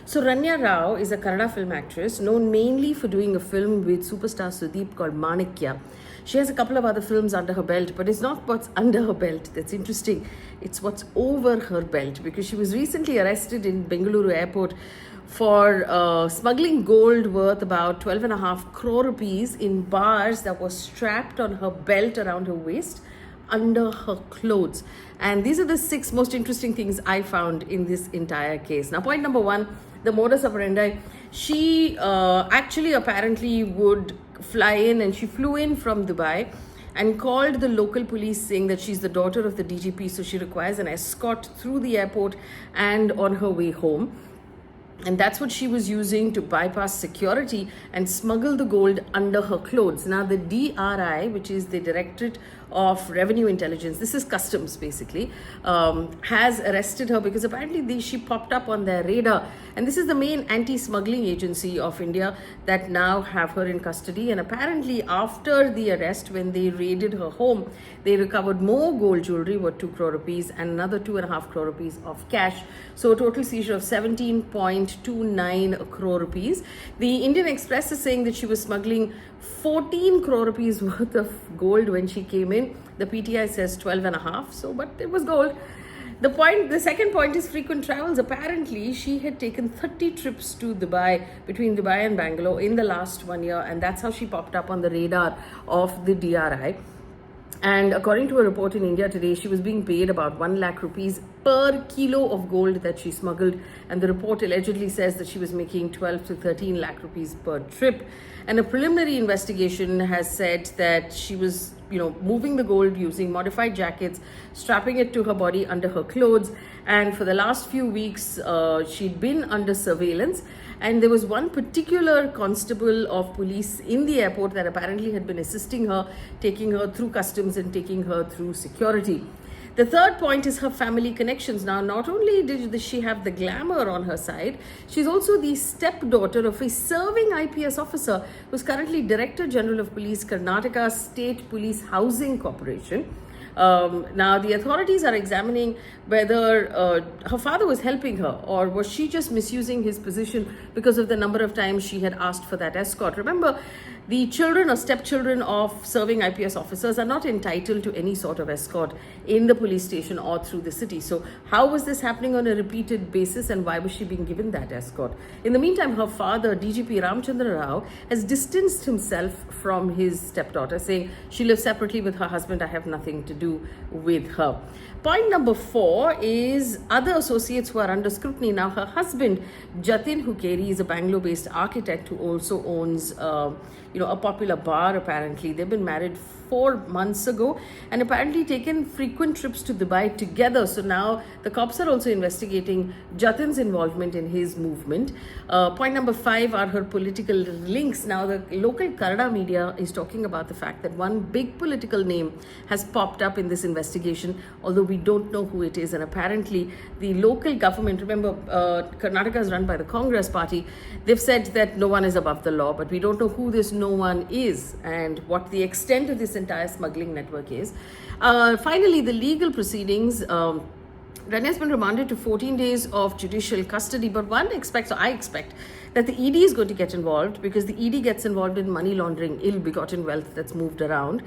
So Ranya Rao is a Kannada film actress known mainly for doing a film with superstar Sudeep called Manikya. She has a couple of other films under her belt, but it's not what's under her belt that's interesting. It's what's over her belt, because she was recently arrested in Bengaluru airport for smuggling gold worth about 12.5 crore rupees in bars that were strapped on her belt around her waist under her clothes. And these are the 6 most interesting things I found in this entire case. Now, point number 1, the modus operandi. She actually apparently would fly in, and she flew in from Dubai and called the local police saying that she's the daughter of the DGP, so she requires an escort through the airport and on her way home. And that's what she was using to bypass security and smuggle the gold under her clothes. Now, the DRI, which is the Directorate of Revenue Intelligence, this is customs basically, has arrested her because apparently she popped up on their radar. And this is the main anti-smuggling agency of India that now have her in custody. And apparently after the arrest, when they raided her home, they recovered more gold jewelry worth 2 crore rupees and another 2.5 crore rupees of cash. So a total seizure of 17.29 crore rupees. The Indian Express is saying that she was smuggling 14 crore rupees worth of gold when she came in. The PTI says 12.5, so but it was gold. The second point is frequent travels. Apparently, she had taken 30 trips to Dubai, between Dubai and Bangalore in the last 1 year, and that's how she popped up on the radar of the DRI. And according to a report in India Today, she was being paid about 1 lakh rupees per kilo of gold that she smuggled. And the report allegedly says that she was making 12 to 13 lakh rupees per trip. And a preliminary investigation has said that she was, moving the gold using modified jackets, strapping it to her body under her clothes. And for the last few weeks, she'd been under surveillance. And there was one particular constable of police in the airport that apparently had been assisting her, taking her through customs and taking her through security. The third point is her family connections. Now, not only did she have the glamour on her side, she's also the stepdaughter of a serving IPS officer who's currently Director General of Police, Karnataka State Police Housing Corporation. Now, the authorities are examining whether her father was helping her, or was she just misusing his position because of the number of times she had asked for that escort. Remember, the children or stepchildren of serving IPS officers are not entitled to any sort of escort in the police station or through the city. So how was this happening on a repeated basis, and why was she being given that escort? In the meantime, her father, DGP Ramchandra Rao, has distanced himself from his stepdaughter, saying she lives separately with her husband. I have nothing to do with her. Point number 4 is other associates who are under scrutiny. Now, her husband, Jatin Hukeri, is a Bangalore-based architect who also owns a popular bar. Apparently, they've been married 4 months ago and apparently taken frequent trips to Dubai together. So now the cops are also investigating Jatin's involvement in his movement. Point number 5 are her political links. Now, the local Kannada media is talking about the fact that one big political name has popped up in this investigation, although we don't know who it is. And apparently the local government, remember, Karnataka is run by the Congress party. They've said that no one is above the law, but we don't know who this no one is and what the extent of this entire smuggling network is. Finally, the legal proceedings. Ranya has been remanded to 14 days of judicial custody, but I expect that the ED is going to get involved, because the ED gets involved in money laundering, ill-begotten wealth that's moved around.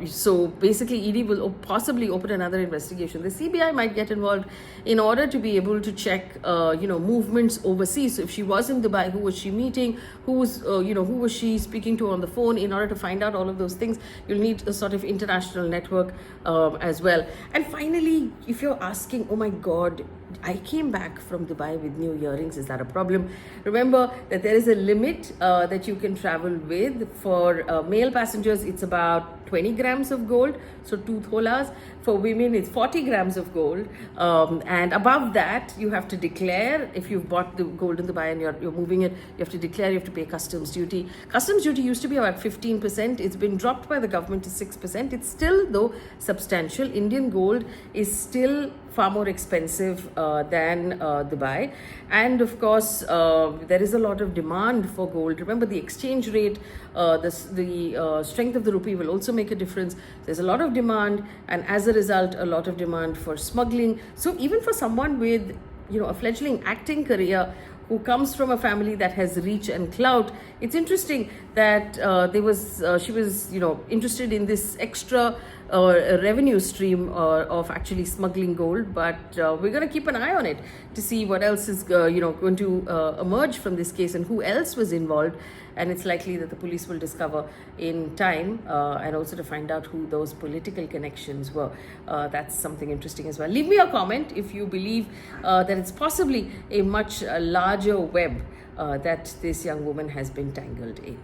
So basically, ED will possibly open another investigation. The CBI might get involved in order to be able to check, movements overseas. So if she was in Dubai, who was she meeting? Who was she speaking to on the phone? In order to find out all of those things, you'll need a sort of international network as well. And finally, if you're asking, oh my God, I came back from Dubai with new earrings, is that a problem? Remember that there is a limit that you can travel with. For male passengers, it's about 20 grams of gold, so 2 tholas. For women, it's 40 grams of gold. And above that, you have to declare. If you've bought the gold in Dubai and you're moving it, you have to declare, you have to pay customs duty. Customs duty used to be about 15%. It's been dropped by the government to 6%. It's still, though, substantial. Indian gold is still far more expensive than Dubai. And of course, there is a lot of demand for gold. Remember, the exchange rate, the strength of the rupee will also make a difference. There's a lot of demand, and as a result, a lot of demand for smuggling. So even for someone with a fledgling acting career who comes from a family that has reach and clout. It's interesting that she was, interested in this extra revenue stream of actually smuggling gold. But we're going to keep an eye on it to see what else is, going to emerge from this case and who else was involved. And it's likely that the police will discover in time, and also to find out who those political connections were. That's something interesting as well. Leave me a comment if you believe that it's possibly a much larger web that this young woman has been tangled in.